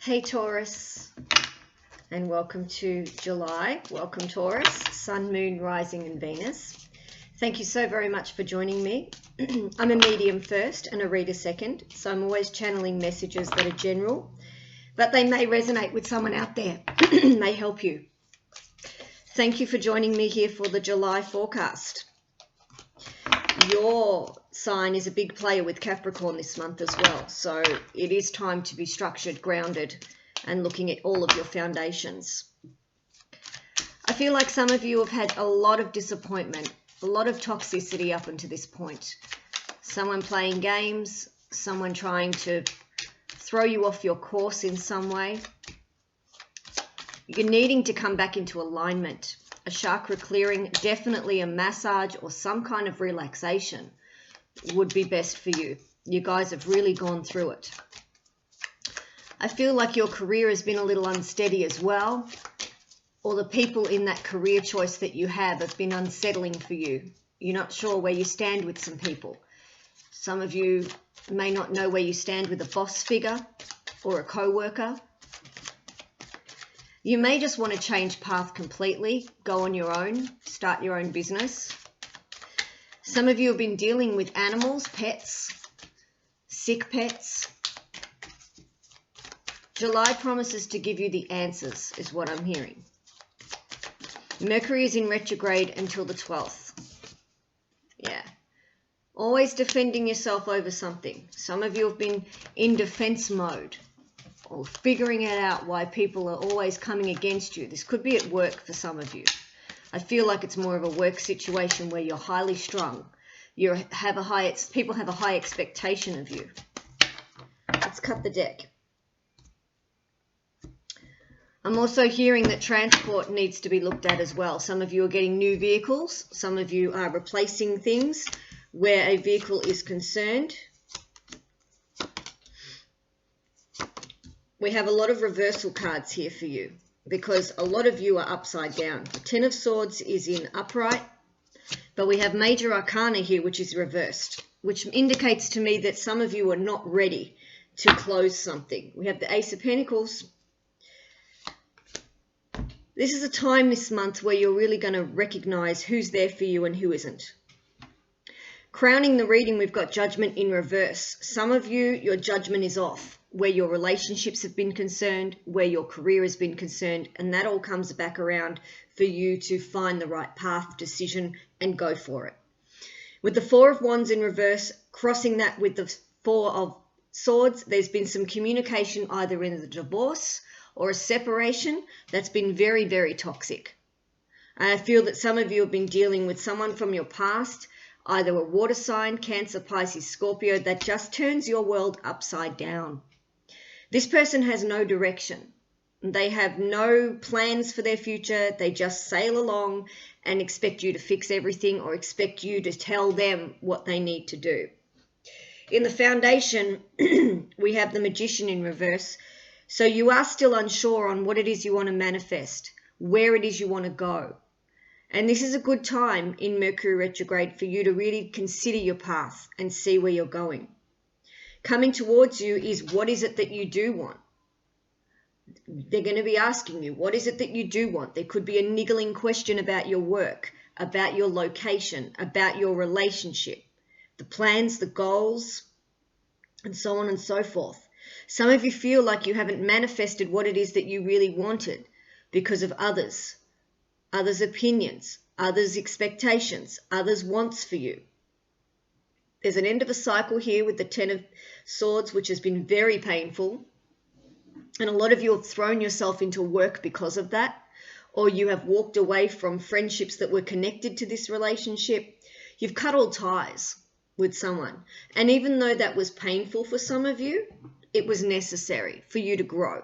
Hey Taurus, and welcome to July. Welcome Taurus, Sun, Moon, Rising and Venus. Thank you so very much for joining me. I'm a medium first and a reader second, so I'm always channeling messages that are general, but they may resonate with someone out there, may help you. Thank you for joining me here for the July forecast. Your sign is a big player with Capricorn this month as well, so it is time to be structured, grounded, and looking at all of your foundations. I feel like some of you have had a lot of disappointment, a lot of toxicity up until this point. Someone playing games, someone trying to throw you off your course in some way. You're needing to come back into alignment. A chakra clearing, definitely a massage or some kind of relaxation would be best for you. You guys have really gone through it. I feel like your career has been a little unsteady as well, or the people in that career choice that you have been unsettling for you. You're not sure where you stand with some people. Some of you may not know where you stand with a boss figure or a co-worker. You may just want to change path completely, go on your own, start your own business. Some of you have been dealing with animals, pets, sick pets. July promises to give you the answers, is what I'm hearing. Mercury is in retrograde until the 12th. Yeah. Always defending yourself over something. Some of you have been in defense mode, or figuring it out why people are always coming against you. This could be at work for some of you. I feel like it's more of a work situation where you're highly strung. People have a high expectation of you. Let's cut the deck. I'm also hearing that transport needs to be looked at as well. Some of you are getting new vehicles. Some of you are replacing things where a vehicle is concerned. We have a lot of reversal cards here for you because a lot of you are upside down. The Ten of Swords is in upright, but we have Major Arcana here, which is reversed, which indicates to me that some of you are not ready to close something. We have the Ace of Pentacles. This is a time this month where you're really going to recognize who's there for you and who isn't. Crowning the reading, we've got Judgment in reverse. Some of you, your judgment is off, where your relationships have been concerned, where your career has been concerned, and that all comes back around for you to find the right path, decision, and go for it. With the Four of Wands in reverse, crossing that with the Four of Swords, there's been some communication either in the divorce or a separation that's been very, very toxic. I feel that some of you have been dealing with someone from your past, either a water sign, Cancer, Pisces, Scorpio, that just turns your world upside down. This person has no direction. They have no plans for their future. They just sail along and expect you to fix everything or expect you to tell them what they need to do. In the foundation, we have the Magician in reverse. So you are still unsure on what it is you want to manifest, where it is you want to go. And this is a good time in Mercury retrograde for you to really consider your path and see where you're going. Coming towards you is, what is it that you do want? They're going to be asking you, what is it that you do want? There could be a niggling question about your work, about your location, about your relationship, the plans, the goals, and so on and so forth. Some of you feel like you haven't manifested what it is that you really wanted because of others' opinions, others' expectations, others' wants for you. There's an end of a cycle here with the Ten of Swords, which has been very painful. And a lot of you have thrown yourself into work because of that, or you have walked away from friendships that were connected to this relationship. You've cut all ties with someone. And even though that was painful for some of you, it was necessary for you to grow.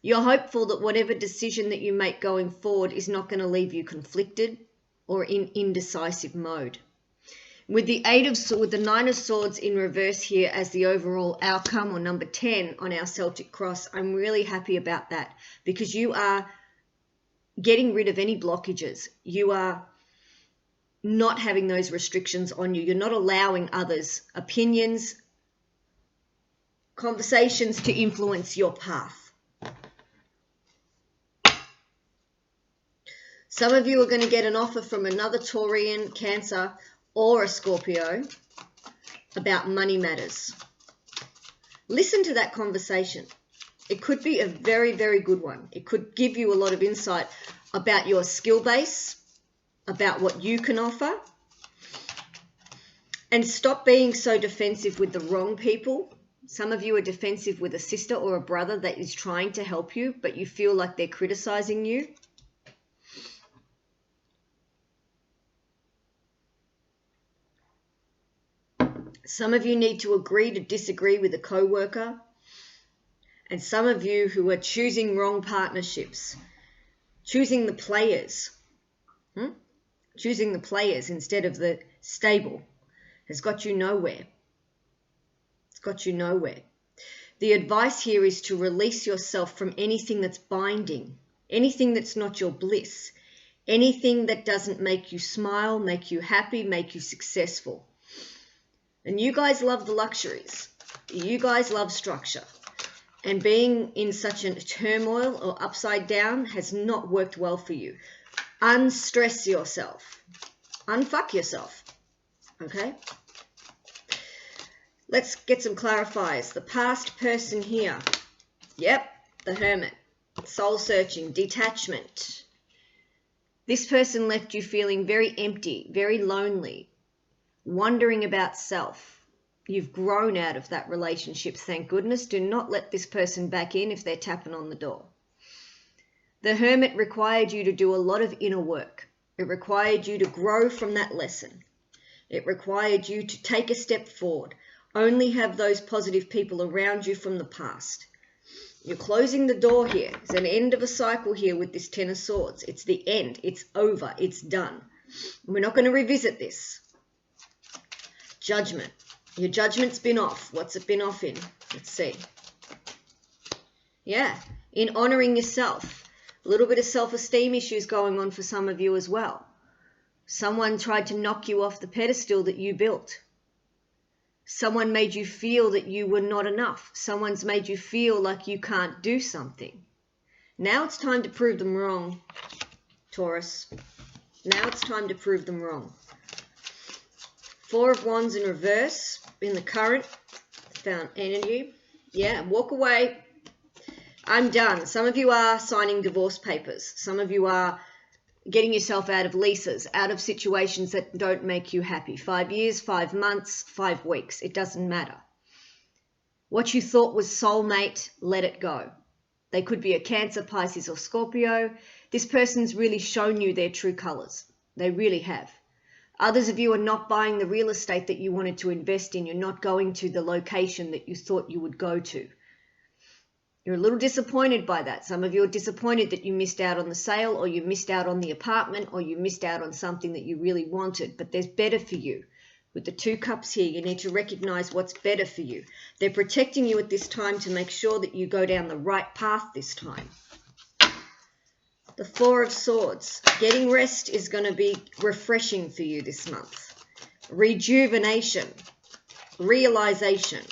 You're hopeful that whatever decision that you make going forward is not going to leave you conflicted or in indecisive mode. With the Nine of Swords in reverse here as the overall outcome, or number 10 on our Celtic cross, I'm really happy about that because you are getting rid of any blockages. You are not having those restrictions on you. You're not allowing others' opinions, conversations to influence your path. Some of you are going to get an offer from another Taurian, Cancer, or a Scorpio about money matters. Listen to that conversation. It could be a very, very good one. It could give you a lot of insight about your skill base, about what you can offer. And stop being so defensive with the wrong people. Some of you are defensive with a sister or a brother that is trying to help you, but you feel like they're criticizing you. Some of you need to agree to disagree with a co-worker. And some of you who are choosing wrong partnerships, choosing the players, choosing the players instead of the stable, has got you nowhere. It's got you nowhere. The advice here is to release yourself from anything that's binding, anything that's not your bliss, anything that doesn't make you smile, make you happy, make you successful. And you guys love the luxuries. You guys love structure. And being in such a turmoil or upside down has not worked well for you. Unstress yourself. Unfuck yourself. Okay? Let's get some clarifiers. The past person here. Yep, the Hermit. Soul searching, detachment. This person left you feeling very empty, very lonely, wondering about self. You've grown out of that relationship, thank goodness. Do not let this person back in if they're tapping on the door. The Hermit required you to do a lot of inner work. It required you to grow from that lesson. It required you to take a step forward. Only have those positive people around you from the past. You're closing the door here. It's an end of a cycle here with this Ten of Swords. It's the end. It's over. It's done. We're not going to revisit this. Judgment. Your judgment's been off. What's it been off in? Let's see. Yeah, in honoring yourself. A little bit of self-esteem issues going on for some of you as well. Someone tried to knock you off the pedestal that you built. Someone made you feel that you were not enough. Someone's made you feel like you can't do something. Now it's time to prove them wrong, Taurus. Now it's time to prove them wrong. Four of Wands in reverse in the current. Found energy. Yeah, walk away. I'm done. Some of you are signing divorce papers. Some of you are getting yourself out of leases, out of situations that don't make you happy. 5 years, 5 months, 5 weeks. It doesn't matter. What you thought was soulmate, let it go. They could be a Cancer, Pisces, or Scorpio. This person's really shown you their true colors. They really have. Others of you are not buying the real estate that you wanted to invest in. You're not going to the location that you thought you would go to. You're a little disappointed by that. Some of you are disappointed that you missed out on the sale, or you missed out on the apartment, or you missed out on something that you really wanted. But there's better for you. With the 2 cups here, you need to recognize what's better for you. They're protecting you at this time to make sure that you go down the right path this time. The 4 of Swords. Getting rest is going to be refreshing for you this month. Rejuvenation. Realization.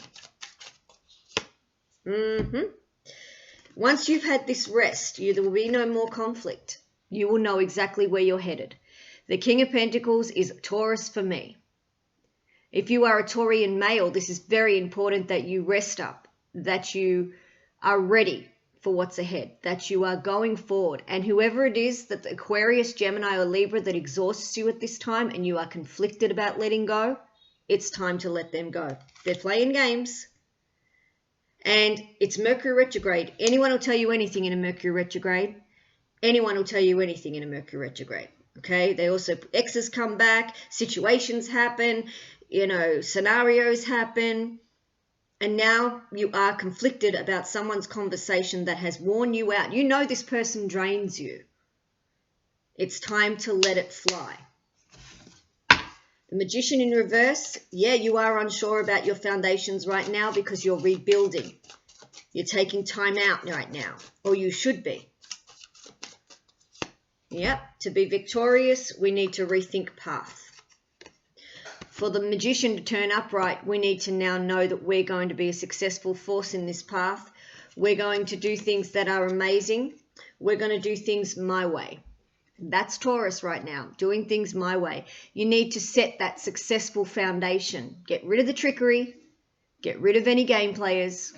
Once you've had this rest, there will be no more conflict. You will know exactly where you're headed. The King of Pentacles is Taurus for me. If you are a Taurian male, this is very important that you rest up, that you are ready for what's ahead, that you are going forward. And whoever it is, that the Aquarius, Gemini, or Libra that exhausts you at this time and you are conflicted about letting go, it's time to let them go. They're playing games. And it's Mercury retrograde. Anyone will tell you anything in a Mercury retrograde. Anyone will tell you anything in a Mercury retrograde. Okay? They also, exes come back, situations happen, scenarios happen. And now you are conflicted about someone's conversation that has worn you out. You know this person drains you. It's time to let it fly. The Magician in reverse, yeah, you are unsure about your foundations right now because you're rebuilding. You're taking time out right now, or you should be. Yep, to be victorious, we need to rethink path. For the magician to turn upright, we need to now know that we're going to be a successful force in this path. We're going to do things that are amazing. We're going to do things my way. That's Taurus right now, doing things my way. You need to set that successful foundation. Get rid of the trickery. Get rid of any game players.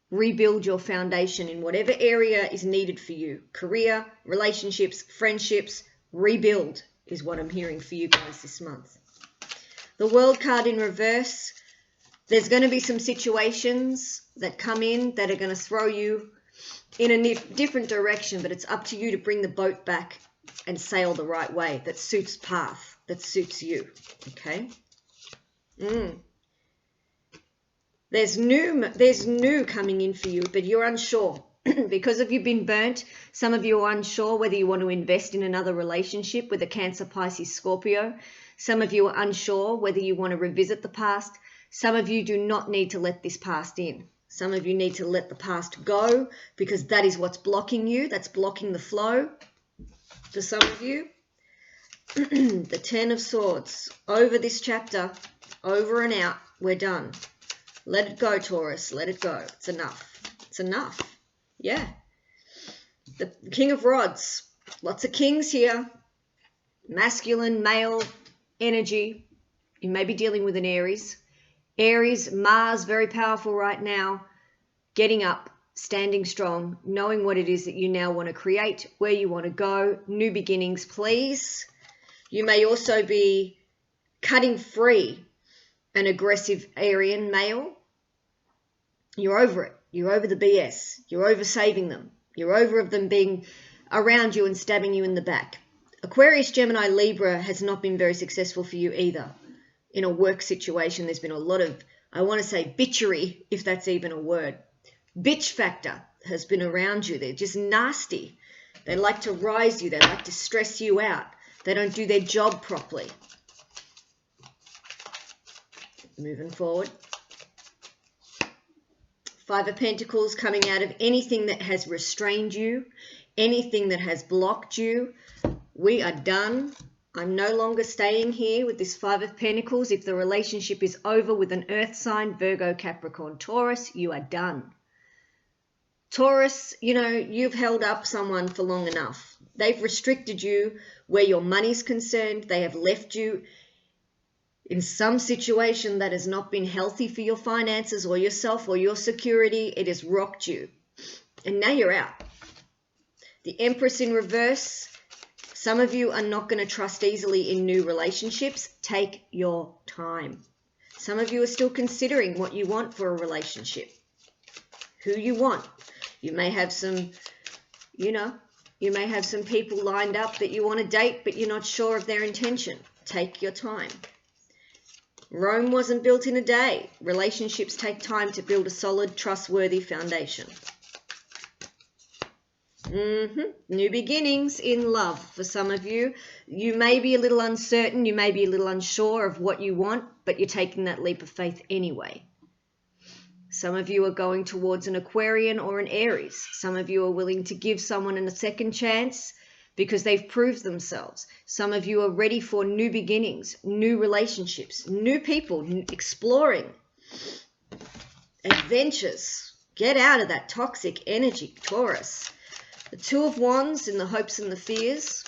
Rebuild your foundation in whatever area is needed for you. Career, relationships, friendships. Rebuild is what I'm hearing for you guys this month. The World card in reverse. There's going to be some situations that come in that are going to throw you in a different direction, but it's up to you to bring the boat back and sail the right way that suits path, that suits you. Okay? There's new coming in for you, but you're unsure. Because of you been burnt, some of you are unsure whether you want to invest in another relationship with a Cancer, Pisces, Scorpio. Some of you are unsure whether you want to revisit the past. Some of you do not need to let this past in. Some of you need to let the past go because that is what's blocking you. That's blocking the flow for some of you. The Ten of Swords. Over this chapter, over and out, we're done. Let it go, Taurus. Let it go. It's enough. It's enough. Yeah. The King of Rods. Lots of kings here. Masculine, male energy. You may be dealing with an Aries. Aries, Mars, very powerful right now. Getting up, standing strong, knowing what it is that you now want to create, where you want to go. New beginnings, please. You may also be cutting free an aggressive Arian male. You're over it. You're over the BS. You're over saving them. You're over of them being around you and stabbing you in the back. Aquarius, Gemini, Libra has not been very successful for you either. In a work situation, there's been a lot of, I want to say bitchery, if that's even a word. Bitch factor has been around you. They're just nasty. They like to rise you. They like to stress you out. They don't do their job properly. Moving forward. Five of Pentacles coming out of anything that has restrained you, anything that has blocked you. We are done. I'm no longer staying here with this Five of Pentacles. If the relationship is over with an earth sign, Virgo, Capricorn, Taurus, you are done. Taurus, you know, you've held up someone for long enough. They've restricted you where your money's concerned. They have left you in some situation that has not been healthy for your finances or yourself or your security. It has rocked you. And now you're out. The Empress in reverse. Some of you are not going to trust easily in new relationships. Take your time. Some of you are still considering what you want for a relationship. Who you want. You may have some, you may have some people lined up that you want to date, but you're not sure of their intention. Take your time. Rome wasn't built in a day. Relationships take time to build a solid, trustworthy foundation. New beginnings in love for some of you. You may be a little uncertain. You may be a little unsure of what you want, but you're taking that leap of faith anyway. Some of you are going towards an Aquarian or an Aries. Some of you are willing to give someone a second chance because they've proved themselves. Some of you are ready for new beginnings, new relationships, new people, exploring, adventures. Get out of that toxic energy, Taurus. The Two of Wands in the hopes and the fears.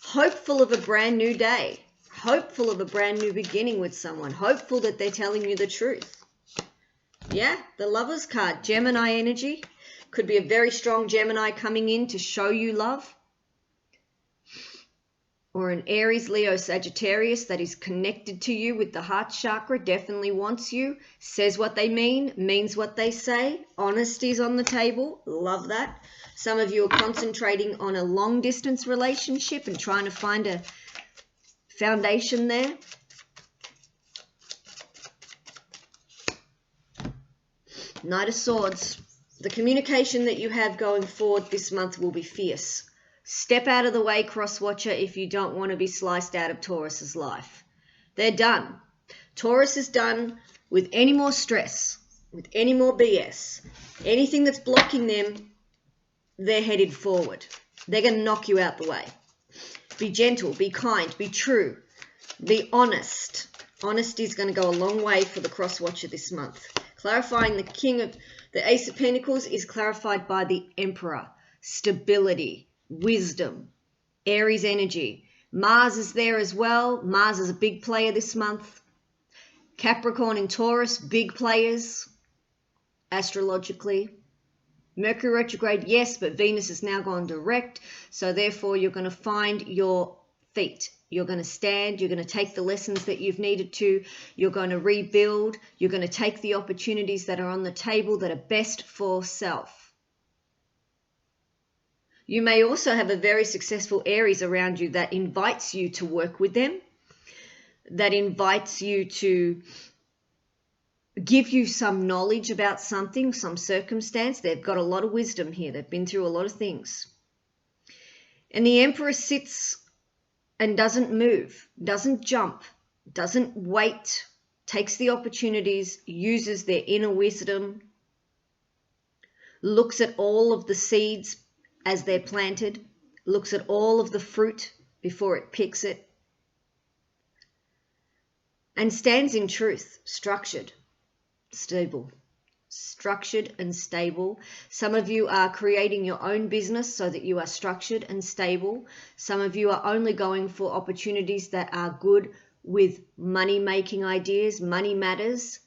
Hopeful of a brand new day. Hopeful of a brand new beginning with someone. Hopeful that they're telling you the truth. Yeah, the Lovers card, Gemini energy. Could be a very strong Gemini coming in to show you love. Or an Aries, Leo, Sagittarius that is connected to you with the heart chakra, definitely wants you, says what they mean, means what they say. Honesty is on the table. Love that. Some of you are concentrating on a long distance relationship and trying to find a foundation there. Knight of Swords. The communication that you have going forward this month will be fierce. Step out of the way, cross-watcher, if you don't want to be sliced out of Taurus's life. They're done. Taurus is done with any more stress, with any more BS. Anything that's blocking them, they're headed forward. They're going to knock you out the way. Be gentle, be kind, be true. Be honest. Honesty is going to go a long way for the cross watcher this month. Clarifying the king of the Ace of Pentacles is clarified by the Emperor. Stability, wisdom, Aries energy. Mars is there as well. Mars is a big player this month. Capricorn and Taurus, big players astrologically. Mercury retrograde, yes, but Venus has now gone direct. So therefore you're going to find your feet. You're going to stand. You're going to take the lessons that you've needed to. You're going to rebuild. You're going to take the opportunities that are on the table that are best for self. You may also have a very successful Aries around you that invites you to work with them, that invites you to give you some knowledge about something, some circumstance. They've got a lot of wisdom here. They've been through a lot of things. And the Emperor sits and doesn't move, doesn't jump, doesn't wait, takes the opportunities, uses their inner wisdom, looks at all of the seeds as they're planted, looks at all of the fruit before it picks it, and stands in truth, structured, stable. Structured and stable. Some of you are creating your own business so that you are structured and stable. Some of you are only going for opportunities that are good with money-making ideas, money matters.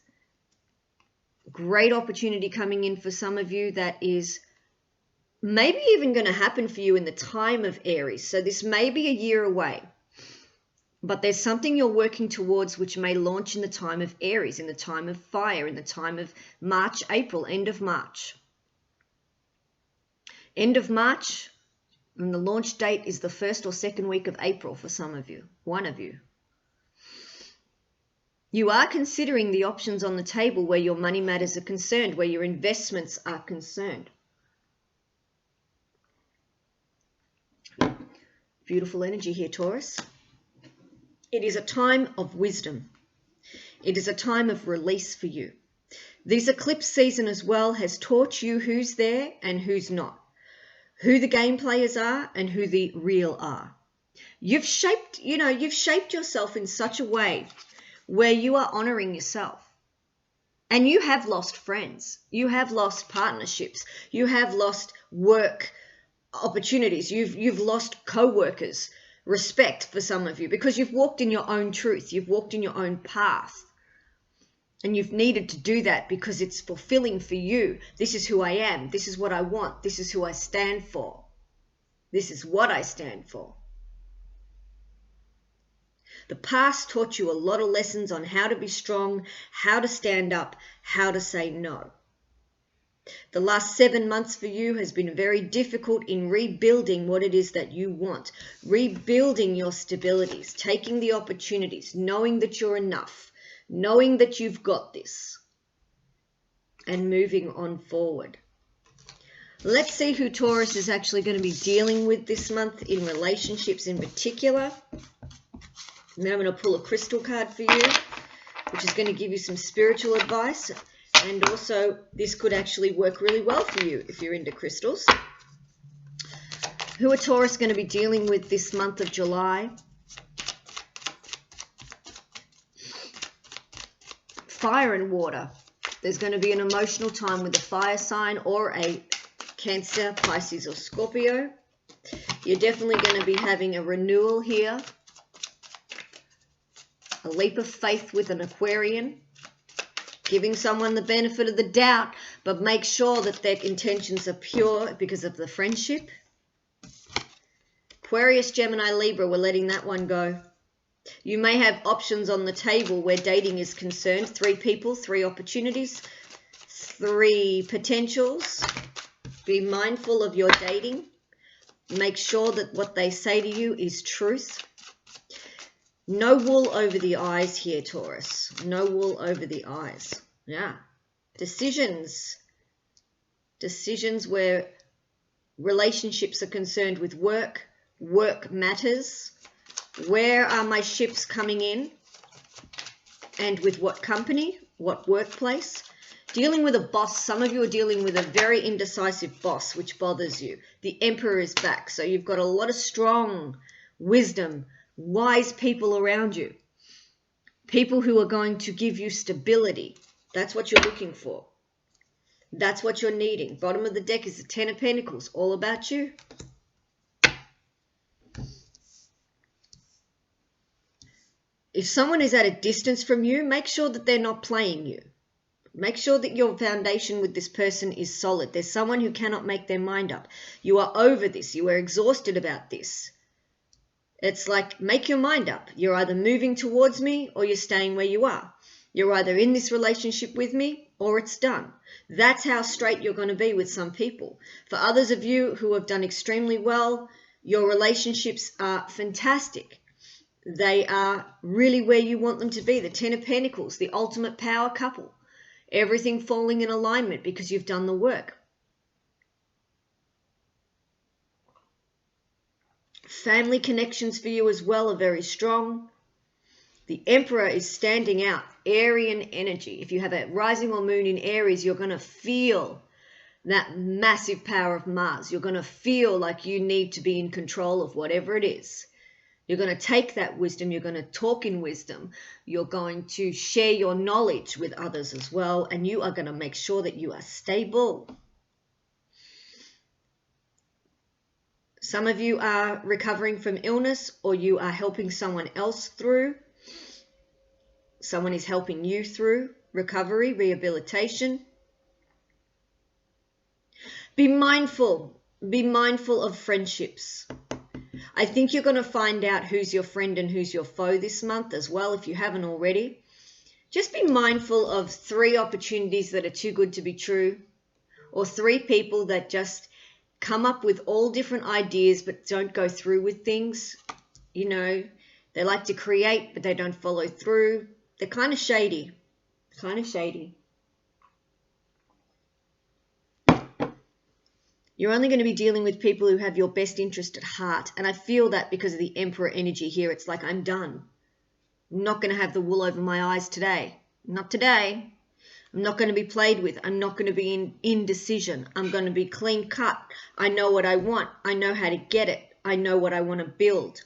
Great opportunity coming in for some of you that is maybe even going to happen for you in the time of Aries. So this may be a year away. But there's something you're working towards which may launch in the time of Aries, in the time of fire, in the time of March, April, end of March. End of March, and the launch date is the 1st or 2nd week of April for some of you, one of you. You are considering the options on the table where your money matters are concerned, where your investments are concerned. Beautiful energy here, Taurus. It is a time of wisdom. It is a time of release for you. This eclipse season as well has taught you who's there and who's not, who the game players are and who the real are. You've shaped yourself in such a way where you are honoring yourself. And you have lost friends. You have lost partnerships. You have lost work opportunities. You've lost co-workers. Respect for some of you because you've walked in your own truth. You've walked in your own path. And you've needed to do that because it's fulfilling for you. This is who I am. This is what I want. This is who I stand for. This is what I stand for. The past taught you a lot of lessons on how to be strong, how to stand up, how to say no. The last 7 months for you has been very difficult in rebuilding what it is that you want, rebuilding your stabilities, taking the opportunities, knowing that you're enough, knowing that you've got this, and moving on forward. Let's see who Taurus is actually going to be dealing with this month in relationships in particular. Now I'm going to pull a crystal card for you, which is going to give you some spiritual advice. And also, this could actually work really well for you if you're into crystals. Who are Taurus going to be dealing with this month of July? Fire and water. There's going to be an emotional time with a fire sign or a Cancer, Pisces, or Scorpio. You're definitely going to be having a renewal here. A leap of faith with an Aquarian. Giving someone the benefit of the doubt, but make sure that their intentions are pure because of the friendship. Aquarius, Gemini, Libra, we're letting that one go. You may have options on the table where dating is concerned. 3 people, 3 opportunities, 3 potentials. Be mindful of your dating. Make sure that what they say to you is truth. No wool over the eyes here, Taurus. No wool over the eyes. Yeah. Decisions. Decisions where relationships are concerned with work. Work matters. Where are my ships coming in? And with what company? What workplace? Dealing with a boss. Some of you are dealing with a very indecisive boss, which bothers you. The Emperor is back. So you've got a lot of strong wisdom, wise people around you. People who are going to give you stability. That's what you're looking for. That's what you're needing. Bottom of the deck is the Ten of Pentacles, all about you. If someone is at a distance from you, make sure that they're not playing you. Make sure that your foundation with this person is solid. There's someone who cannot make their mind up. You are over this. You are exhausted about this. It's like, make your mind up. You're either moving towards me or you're staying where you are. You're either in this relationship with me or it's done. That's how straight you're going to be with some people. For others of you who have done extremely well, your relationships are fantastic. They are really where you want them to be. The Ten of Pentacles, the ultimate power couple. Everything falling in alignment because you've done the work. Family connections for you as well are very strong. The Emperor is standing out. Aryan energy. If you have a rising or moon in Aries, you're going to feel that massive power of Mars. You're going to feel like you need to be in control of whatever it is. You're going to take that wisdom. You're going to talk in wisdom. You're going to share your knowledge with others as well. And you are going to make sure that you are stable. Some of you are recovering from illness, or you are helping someone else through. Someone is helping you through recovery, rehabilitation. Be mindful. Be mindful of friendships. I think you're going to find out who's your friend and who's your foe this month as well, if you haven't already. Just be mindful of 3 opportunities that are too good to be true, or 3 people that just come up with all different ideas but don't go through with things. You know, they like to create but they don't follow through. They're kind of shady. Kind of shady. You're only going to be dealing with people who have your best interest at heart. And I feel that because of the Emperor energy here. It's like, I'm done. I'm not going to have the wool over my eyes today. Not today. I'm not going to be played with. I'm not going to be in indecision. I'm going to be clean cut. I know what I want. I know how to get it. I know what I want to build.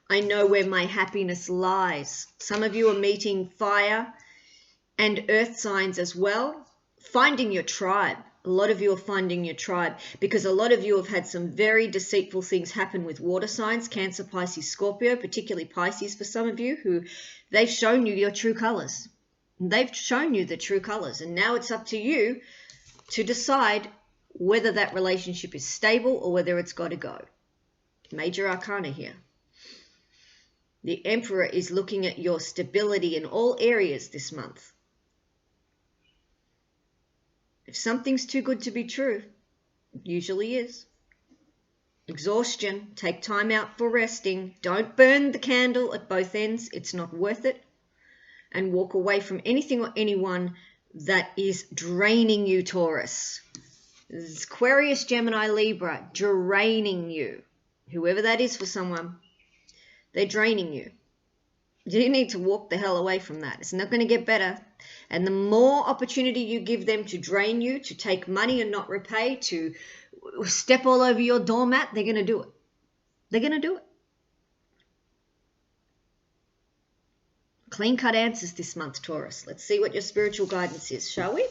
I know where my happiness lies. Some of you are meeting fire and earth signs as well. Finding your tribe. A lot of you are finding your tribe because a lot of you have had some very deceitful things happen with water signs, Cancer, Pisces, Scorpio, particularly Pisces for some of you, who they've shown you your true colors. They've shown you the true colors, and now it's up to you to decide whether that relationship is stable or whether it's got to go. Major arcana here. The Emperor is looking at your stability in all areas this month. If something's too good to be true, it usually is. Exhaustion, take time out for resting. Don't burn the candle at both ends. It's not worth it. And walk away from anything or anyone that is draining you, Taurus. This is Aquarius, Gemini, Libra, draining you. Whoever that is for someone, they're draining you. You need to walk the hell away from that. It's not going to get better. And the more opportunity you give them to drain you, to take money and not repay, to step all over your doormat, they're going to do it. They're going to do it. Clean-cut answers this month, Taurus. Let's see what your spiritual guidance is, shall we?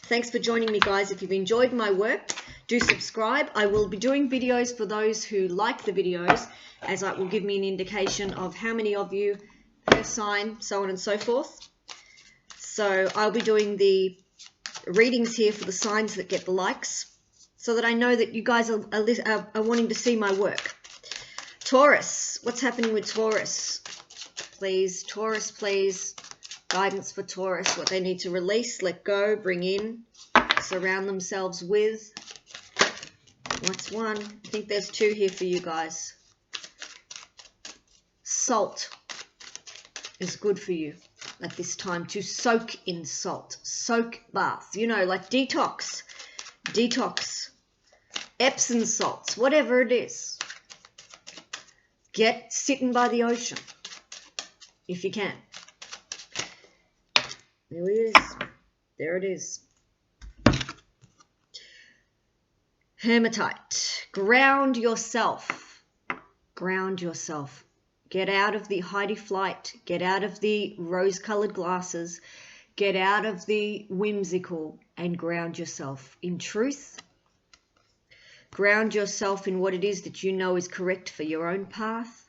Thanks for joining me, guys. If you've enjoyed my work, do subscribe. I will be doing videos for those who like the videos, as it will give me an indication of how many of you per sign, so on and so forth. So I'll be doing the readings here for the signs that get the likes, so that I know that you guys are wanting to see my work. Taurus, what's happening with Taurus? Please, Taurus, please. Guidance for Taurus, what they need to release, let go, bring in, surround themselves with. What's one? I think there's 2 here for you guys. Salt is good for you at this time, to soak in salt, soak baths, you know, like detox, Epsom salts, whatever it is. Get sitting by the ocean if you can. There it is. There it is. Hematite. Ground yourself. Ground yourself. Get out of the Heidi flight. Get out of the rose-colored glasses. Get out of the whimsical and ground yourself in truth. Ground yourself in what it is that you know is correct for your own path.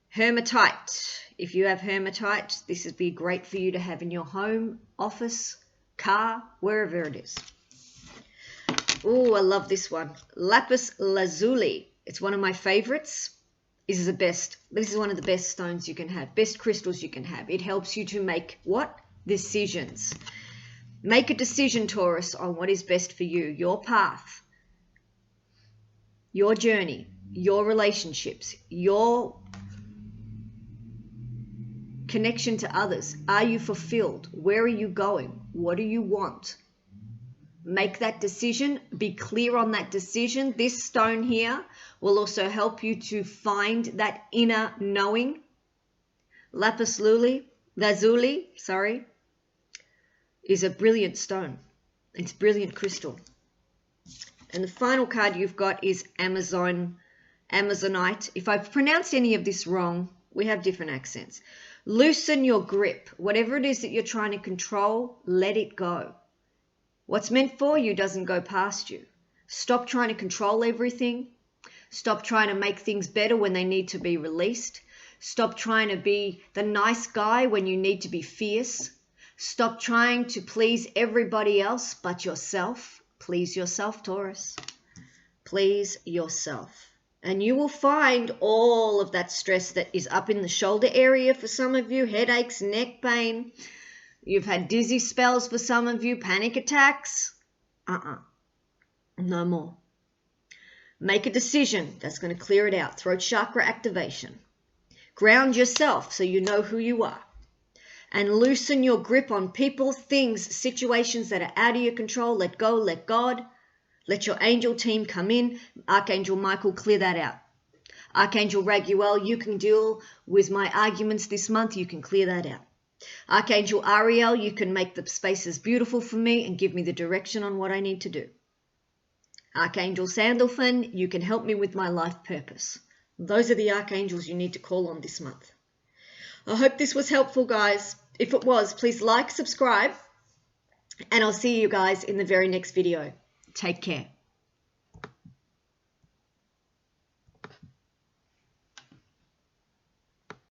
Hematite. If you have hematite, this would be great for you to have in your home, office, car, wherever it is. Oh, I love this one. Lapis lazuli. It's one of my favorites. This is one of the best stones you can have, best crystals you can have. It helps you to make what? Decisions. Make a decision, Taurus, on what is best for you, your path, your journey, your relationships, your connection to others. Are you fulfilled? Where are you going? What do you want? Make that decision. Be clear on that decision. This stone here will also help you to find that inner knowing. Lapis lazuli, is a brilliant stone. It's brilliant crystal. And the final card you've got is Amazonite. If I've pronounced any of this wrong, we have different accents. Loosen your grip. Whatever it is that you're trying to control, let it go. What's meant for you doesn't go past you. Stop trying to control everything. Stop trying to make things better when they need to be released. Stop trying to be the nice guy when you need to be fierce. Stop trying to please everybody else but yourself. Please yourself, Taurus. Please yourself. And you will find all of that stress that is up in the shoulder area for some of you, headaches, neck pain. You've had dizzy spells for some of you, panic attacks. No more. Make a decision that's going to clear it out. Throat chakra activation. Ground yourself so you know who you are. And loosen your grip on people, things, situations that are out of your control. Let go, let God. Let your angel team come in. Archangel Michael, clear that out. Archangel Raguel, you can deal with my arguments this month. You can clear that out. Archangel Ariel, you can make the spaces beautiful for me and give me the direction on what I need to do. Archangel Sandalphon, you can help me with my life purpose. Those are the archangels you need to call on this month. I hope this was helpful, guys. If it was, please like, subscribe, and I'll see you guys in the very next video. Take care.